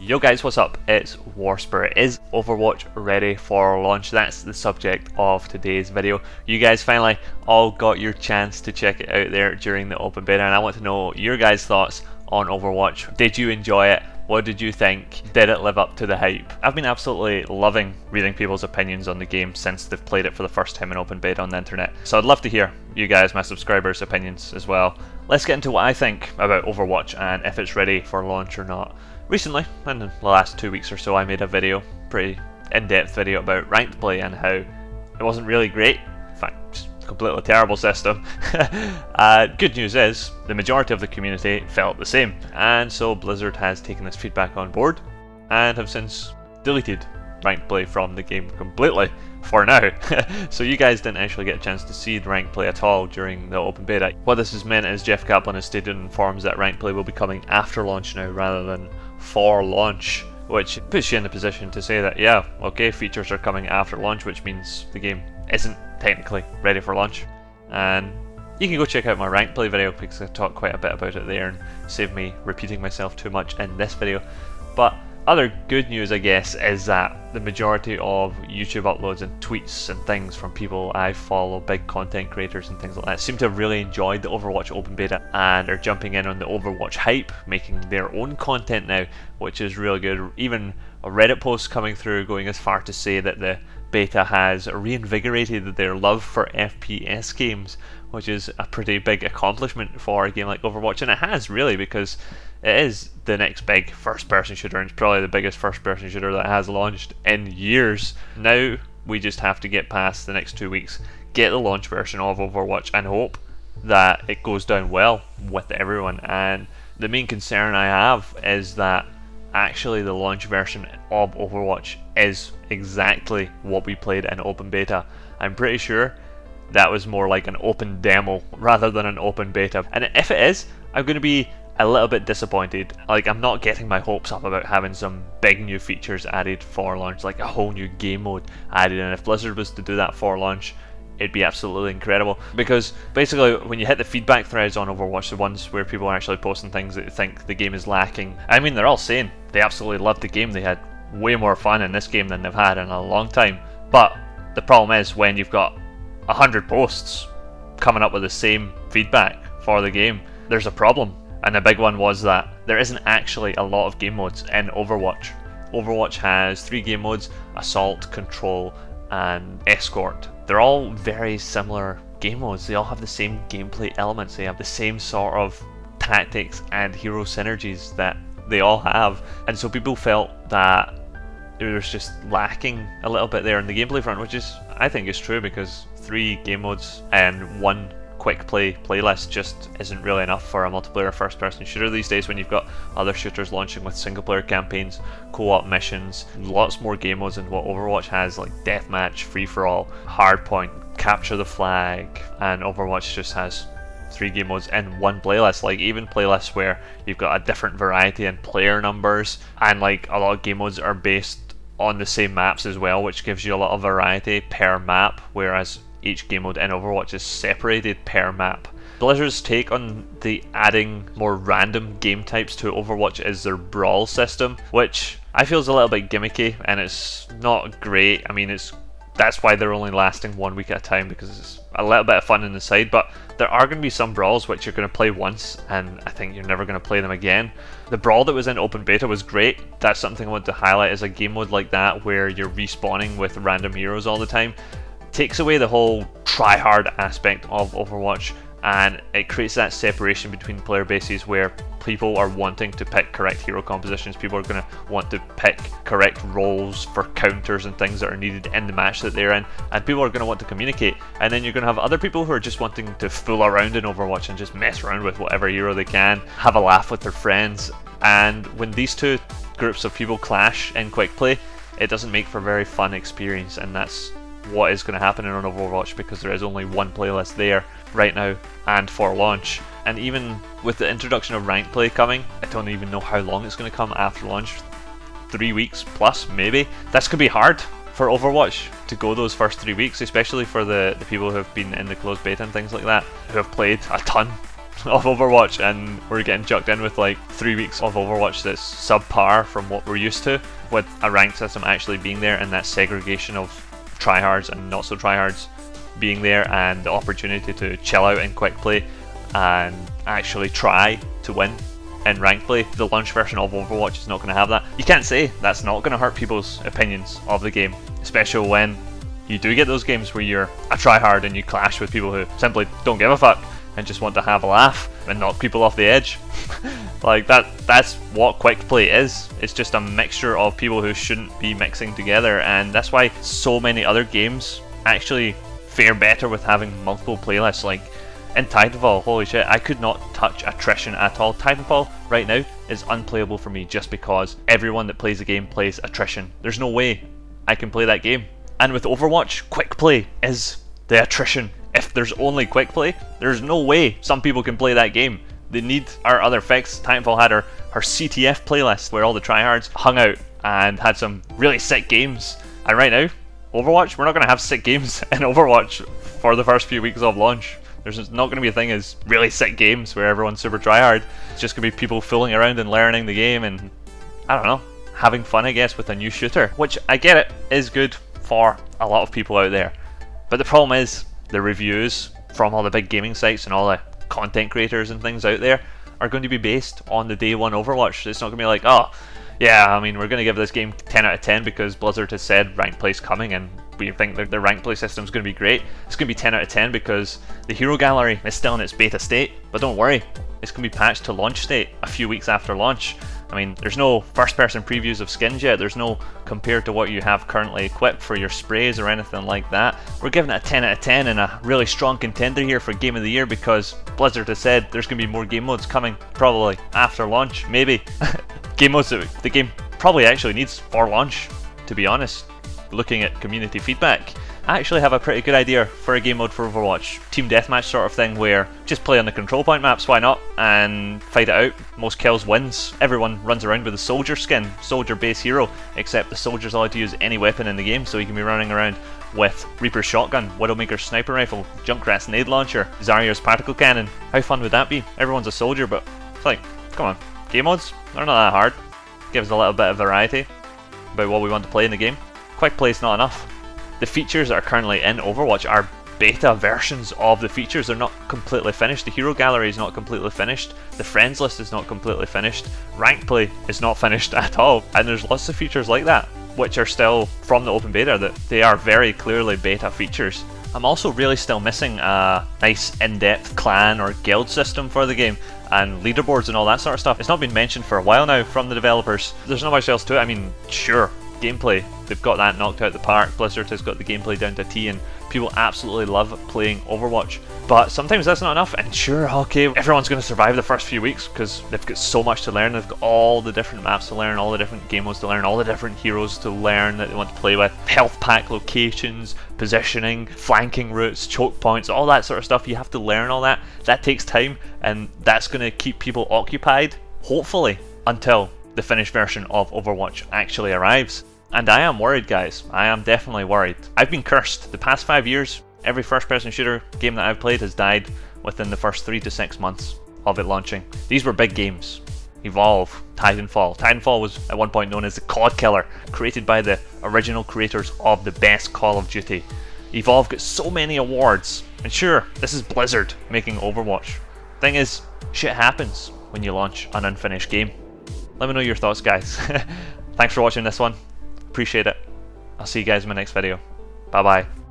Yo guys, what's up? It's WarSpirit. Is Overwatch ready for launch? That's the subject of today's video. You guys finally all got your chance to check it out there during the open beta, and I want to know your guys' thoughts on Overwatch. Did you enjoy it? What did you think? Did it live up to the hype? I've been absolutely loving reading people's opinions on the game since they've played it for the first time in open beta on the internet. So I'd love to hear you guys, my subscribers' opinions as well. Let's get into what I think about Overwatch and if it's ready for launch or not. Recently, in the last 2 weeks or so, I made a video, pretty in-depth video about ranked play and how it wasn't really great. In fact, just a completely terrible system. Good news is, the majority of the community felt the same, and so Blizzard has taken this feedback on board and have since deleted ranked play from the game completely for now. So you guys didn't actually get a chance to see the ranked play at all during the open beta. What this has meant is Jeff Kaplan has stated in forums that ranked play will be coming after launch now rather than for launch, which puts you in the position to say that, yeah, okay, features are coming after launch, which means the game isn't technically ready for launch. And you can go check out my ranked play video because I talk quite a bit about it there and save me repeating myself too much in this video. But other good news, I guess, is that the majority of YouTube uploads and tweets and things from people I follow, big content creators and things like that, seem to have really enjoyed the Overwatch open beta and are jumping in on the Overwatch hype, making their own content now, which is really good. Even a Reddit post coming through going as far to say that the beta has reinvigorated their love for FPS games, which is a pretty big accomplishment for a game like Overwatch, and it has really, because it is the next big first-person shooter, and it's probably the biggest first-person shooter that has launched in years. Now we just have to get past the next 2 weeks, get the launch version of Overwatch, and hope that it goes down well with everyone. And the main concern I have is that actually the launch version of Overwatch is exactly what we played in open beta. I'm pretty sure that was more like an open demo rather than an open beta, and if it is, I'm going to be a little bit disappointed. Like, I'm not getting my hopes up about having some big new features added for launch, like a whole new game mode added, and if Blizzard was to do that for launch, it'd be absolutely incredible. Because basically when you hit the feedback threads on Overwatch, the ones where people are actually posting things that they think the game is lacking, I mean, they're all saying they absolutely loved the game, they had way more fun in this game than they've had in a long time. But the problem is when you've got 100 posts coming up with the same feedback for the game, there's a problem. And the big one was that there isn't actually a lot of game modes in Overwatch. Overwatch has 3 game modes: Assault, Control and Escort. They're all very similar game modes, they all have the same gameplay elements, they have the same sort of tactics and hero synergies that they all have, and so people felt that it was just lacking a little bit there in the gameplay front, which is, I think, is true, because 3 game modes and 1 quick play playlist just isn't really enough for a multiplayer first person shooter these days when you've got other shooters launching with single player campaigns, co-op missions, lots more game modes than what Overwatch has, like deathmatch, free-for-all, hardpoint, capture the flag, and Overwatch just has 3 game modes in 1 playlist. Like, even playlists where you've got a different variety in player numbers, and like a lot of game modes are based on the same maps as well, which gives you a lot of variety per map, whereas each game mode in Overwatch is separated per map. Blizzard's take on the adding more random game types to Overwatch is their brawl system, which I feel is a little bit gimmicky and it's not great. I mean, that's why they're only lasting 1 week at a time, because it's a little bit of fun on the side, but there are going to be some brawls which you're going to play once and I think you're never going to play them again. The brawl that was in open beta was great. That's something I want to highlight, is a game mode like that where you're respawning with random heroes all the time. Takes away the whole try-hard aspect of Overwatch, and it creates that separation between player bases where people are wanting to pick correct hero compositions, people are going to want to pick correct roles for counters and things that are needed in the match that they're in, and people are going to want to communicate. And then you're going to have other people who are just wanting to fool around in Overwatch and just mess around with whatever hero they can, have a laugh with their friends, and when these two groups of people clash in quick play, it doesn't make for a very fun experience, and that's what is going to happen in Overwatch, because there is only 1 playlist there right now and for launch. And even with the introduction of ranked play coming, I don't even know how long it's going to come after launch, 3 weeks plus maybe. That's going to be hard for Overwatch to go those first 3 weeks, especially for the people who have been in the closed beta and things like that, who have played a ton of Overwatch, and we're getting chucked in with like 3 weeks of Overwatch that's subpar from what we're used to, with a ranked system actually being there, and that segregation of tryhards and not so tryhards being there, and the opportunity to chill out in quick play and actually try to win in ranked play. The launch version of Overwatch is not going to have that. You can't say that's not going to hurt people's opinions of the game, especially when you do get those games where you're a tryhard and you clash with people who simply don't give a fuck and just want to have a laugh and knock people off the edge. Like that's what quick play is. It's just a mixture of people who shouldn't be mixing together, and that's why so many other games actually fare better with having multiple playlists. Like in Titanfall, holy shit, I could not touch attrition at all. Titanfall right now is unplayable for me just because everyone that plays the game plays attrition. There's no way I can play that game. And with Overwatch, quick play is the attrition. If there's only quick play, there's no way some people can play that game. They need our other fix. Titanfall had her CTF playlist where all the tryhards hung out and had some really sick games. And right now, Overwatch, we're not going to have sick games in Overwatch for the first few weeks of launch. There's not going to be a thing as really sick games where everyone's super tryhard. It's just going to be people fooling around and learning the game and, I don't know, having fun, I guess, with a new shooter. Which, I get it, is good for a lot of people out there. But the problem is, the reviews from all the big gaming sites and all the content creators and things out there are going to be based on the day one Overwatch. It's not going to be like, oh, yeah, I mean, we're going to give this game 10 out of 10 because Blizzard has said ranked play's coming and we think that the ranked play system is going to be great. It's going to be 10 out of 10 because the hero gallery is still in its beta state, but don't worry, it's going to be patched to launch state a few weeks after launch. I mean, there's no first-person previews of skins yet, there's no compared to what you have currently equipped for your sprays or anything like that. We're giving it a 10 out of 10 and a really strong contender here for Game of the Year because Blizzard has said there's going to be more game modes coming, probably after launch, maybe. Game modes that the game probably actually needs for launch, to be honest. Looking at community feedback, I actually have a pretty good idea for a game mode for Overwatch. Team deathmatch sort of thing where just play on the control point maps, why not, and fight it out. Most kills wins. Everyone runs around with a soldier skin, soldier base hero, except the soldier's allowed to use any weapon in the game, so he can be running around with Reaper's shotgun, Widowmaker's sniper rifle, Junkrat's nade launcher, Zarya's particle cannon. How fun would that be? Everyone's a soldier, but it's like, come on, game modes? They're not that hard. Gives a little bit of variety about what we want to play in the game. Quick play's not enough. The features that are currently in Overwatch are beta versions of the features. They're not completely finished. The hero gallery is not completely finished. The friends list is not completely finished. Ranked play is not finished at all. And there's lots of features like that, which are still from the open beta, that they are very clearly beta features. I'm also really still missing a nice in-depth clan or guild system for the game, and leaderboards and all that sort of stuff. It's not been mentioned for a while now from the developers. There's not much else to it. I mean, sure, gameplay, they've got that knocked out the park. Blizzard has got the gameplay down to a T and people absolutely love playing Overwatch. But sometimes that's not enough, and sure, okay, everyone's going to survive the first few weeks because they've got so much to learn. They've got all the different maps to learn, all the different game modes to learn, all the different heroes to learn that they want to play with, health pack locations, positioning, flanking routes, choke points, all that sort of stuff. You have to learn all that. That takes time, and that's going to keep people occupied, hopefully, until the finished version of Overwatch actually arrives. And I am worried, guys. I am definitely worried. I've been cursed. The past 5 years, every first-person shooter game that I've played has died within the first 3 to 6 months of it launching. These were big games. Evolve, Titanfall. Titanfall was at one point known as the COD killer, created by the original creators of the best Call of Duty. Evolve got so many awards. And sure, this is Blizzard making Overwatch. Thing is, shit happens when you launch an unfinished game. Let me know your thoughts, guys. Thanks for watching this one. Appreciate it. I'll see you guys in my next video. Bye bye.